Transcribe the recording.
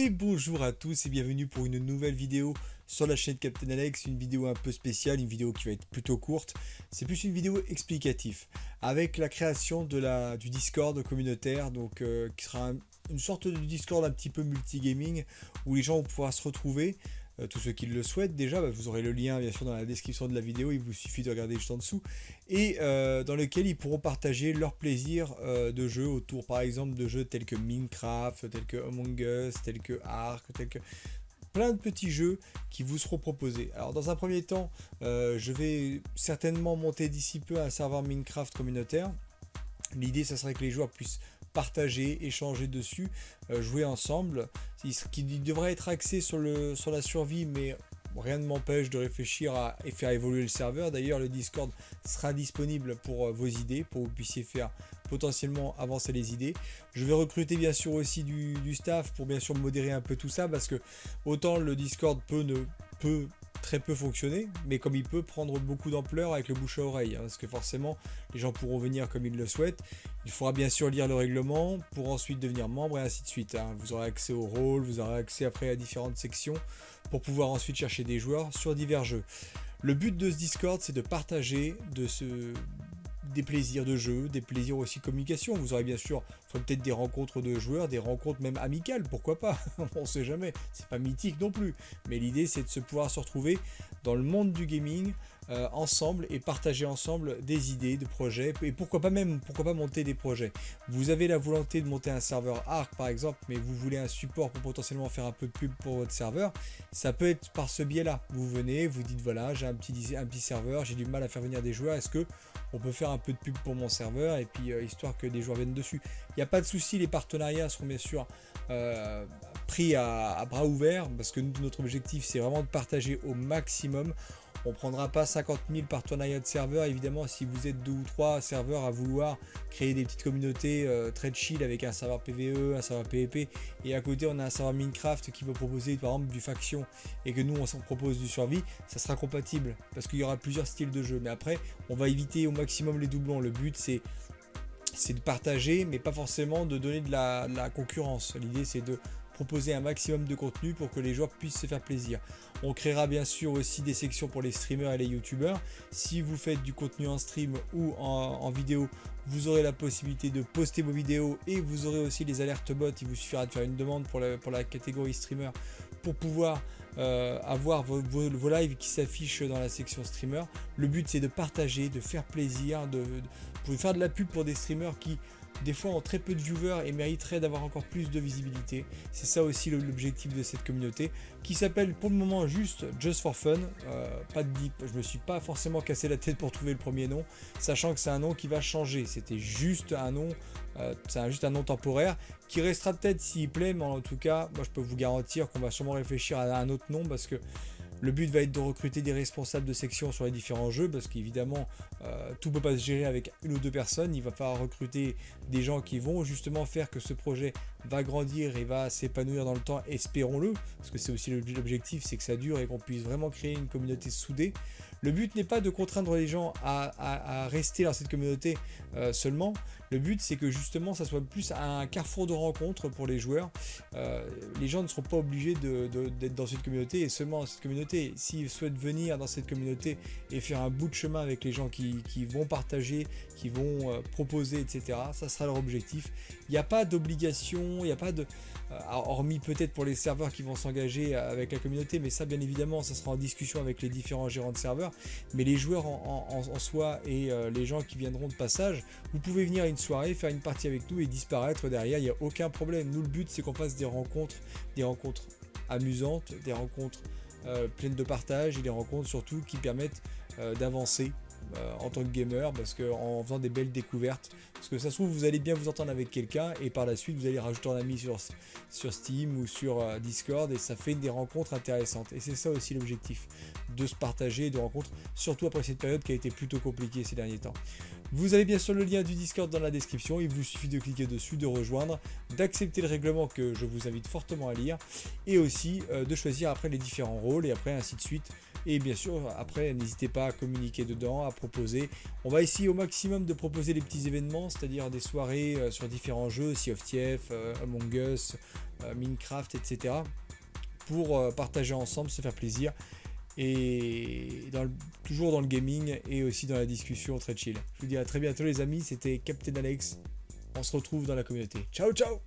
Et bonjour à tous et bienvenue pour une nouvelle vidéo sur la chaîne Captain Alex, une vidéo un peu spéciale, une vidéo qui va être plutôt courte. C'est plus une vidéo explicative avec la création du Discord communautaire, donc qui sera une sorte de Discord un petit peu multigaming où les gens vont pouvoir se retrouver. Tous ceux qui le souhaitent déjà, vous aurez le lien bien sûr dans la description de la vidéo, il vous suffit de regarder juste en dessous, et dans lequel ils pourront partager leur plaisir de jeu autour par exemple de jeux tels que Minecraft, tels que Among Us, tels que Ark, tels que plein de petits jeux qui vous seront proposés. Alors dans un premier temps, je vais certainement monter d'ici peu un serveur Minecraft communautaire. L'idée, ça serait que les joueurs puissent partager, échanger dessus, jouer ensemble, qui devrait être axé sur la survie, mais rien ne m'empêche de réfléchir et faire évoluer le serveur. D'ailleurs, le Discord sera disponible pour vos idées, pour que vous puissiez faire potentiellement avancer les idées. Je vais recruter bien sûr aussi du staff pour bien sûr modérer un peu tout ça, parce que autant le Discord peut très peu fonctionner, mais comme il peut prendre beaucoup d'ampleur avec le bouche à oreille, parce que forcément les gens pourront venir comme ils le souhaitent. Il faudra bien sûr lire le règlement pour ensuite devenir membre et ainsi de suite. Vous aurez accès au rôle, vous aurez accès après à différentes sections pour pouvoir ensuite chercher des joueurs sur divers jeux. Le but de ce Discord, c'est de partager des plaisirs de jeu, des plaisirs aussi de communication. Vous aurez bien sûr peut-être des rencontres de joueurs, des rencontres même amicales, pourquoi pas. On sait jamais, c'est pas mythique non plus. Mais l'idée, c'est de pouvoir se retrouver dans le monde du gaming ensemble et partager ensemble des idées, de projets, et pourquoi pas monter des projets. Vous avez la volonté de monter un serveur Ark par exemple, mais vous voulez un support pour potentiellement faire un peu de pub pour votre serveur, ça peut être par ce biais-là. Vous venez, vous dites voilà, j'ai un petit serveur, j'ai du mal à faire venir des joueurs, est-ce que on peut faire un peu de pub pour mon serveur, et puis histoire que des joueurs viennent dessus. Il n'y a pas de souci, les partenariats seront bien sûr pris à bras ouverts, parce que notre objectif c'est vraiment de partager au maximum. On ne prendra pas 50 000 partenariats de serveurs, évidemment. Si vous êtes 2 ou 3 serveurs à vouloir créer des petites communautés très chill avec un serveur PvE, un serveur PvP, et à côté on a un serveur Minecraft qui va proposer par exemple du faction, et que nous on s'en propose du survie, ça sera compatible parce qu'il y aura plusieurs styles de jeu. Mais après on va éviter au maximum les doublons. Le but c'est de partager, mais pas forcément de donner de la concurrence. L'idée c'est de proposer un maximum de contenu pour que les joueurs puissent se faire plaisir. On créera bien sûr aussi des sections pour les streamers et les youtubeurs. Si vous faites du contenu en stream ou en vidéo, vous aurez la possibilité de poster vos vidéos, et vous aurez aussi les alertes bots. Il vous suffira de faire une demande pour la catégorie streamer pour pouvoir avoir vos lives qui s'affichent dans la section streamer. Le but c'est de partager, de faire plaisir, de faire de la pub pour des streamers qui des fois ont très peu de viewers et mériteraient d'avoir encore plus de visibilité. C'est ça aussi l'objectif de cette communauté, qui s'appelle pour le moment juste Just for Fun. Pas de deep, je me suis pas forcément cassé la tête pour trouver le premier nom, sachant que c'est un nom qui va changer. C'était juste un nom, c'est juste un nom temporaire qui restera peut-être s'il plaît, mais en tout cas moi je peux vous garantir qu'on va sûrement réfléchir à un autre nom, parce que le but va être de recruter des responsables de section sur les différents jeux, parce qu'évidemment tout ne peut pas se gérer avec une ou deux personnes. Il va falloir recruter des gens qui vont justement faire que ce projet va grandir et va s'épanouir dans le temps, espérons-le, parce que c'est aussi l'objectif, c'est que ça dure et qu'on puisse vraiment créer une communauté soudée. Le but n'est pas de contraindre les gens à rester dans cette communauté seulement. Le but c'est que justement ça soit plus un carrefour de rencontres pour les joueurs. Les gens ne seront pas obligés d'être dans cette communauté et seulement dans cette communauté. S'ils souhaitent venir dans cette communauté et faire un bout de chemin avec les gens qui vont partager, qui vont proposer, etc., ça sera leur objectif. Il n'y a pas d'obligation, il n'y a pas de... hormis peut-être pour les serveurs qui vont s'engager avec la communauté, mais ça bien évidemment ça sera en discussion avec les différents gérants de serveurs. Mais les joueurs en soi et les gens qui viendront de passage, vous pouvez venir à une soirée, faire une partie avec nous et disparaître derrière, il n'y a aucun problème. Nous le but c'est qu'on fasse des rencontres amusantes, des rencontres pleines de partage, et des rencontres surtout qui permettent d'avancer en tant que gamer, parce qu'en faisant des belles découvertes, parce que ça se trouve vous allez bien vous entendre avec quelqu'un et par la suite vous allez rajouter un ami sur Steam ou sur Discord, et ça fait des rencontres intéressantes. Et c'est ça aussi l'objectif, de se partager et de rencontres, surtout après cette période qui a été plutôt compliquée ces derniers temps. Vous avez bien sûr le lien du Discord dans la description, il vous suffit de cliquer dessus, de rejoindre, d'accepter le règlement que je vous invite fortement à lire, et aussi de choisir après les différents rôles, et après ainsi de suite. Et bien sûr, après, n'hésitez pas à communiquer dedans, à proposer. On va essayer au maximum de proposer des petits événements, c'est-à-dire des soirées sur différents jeux, Sea of Thief, Among Us, Minecraft, etc. pour partager ensemble, se faire plaisir. Et toujours dans le gaming et aussi dans la discussion très chill. Je vous dis à très bientôt les amis, c'était Captain Alex. On se retrouve dans la communauté. Ciao ciao.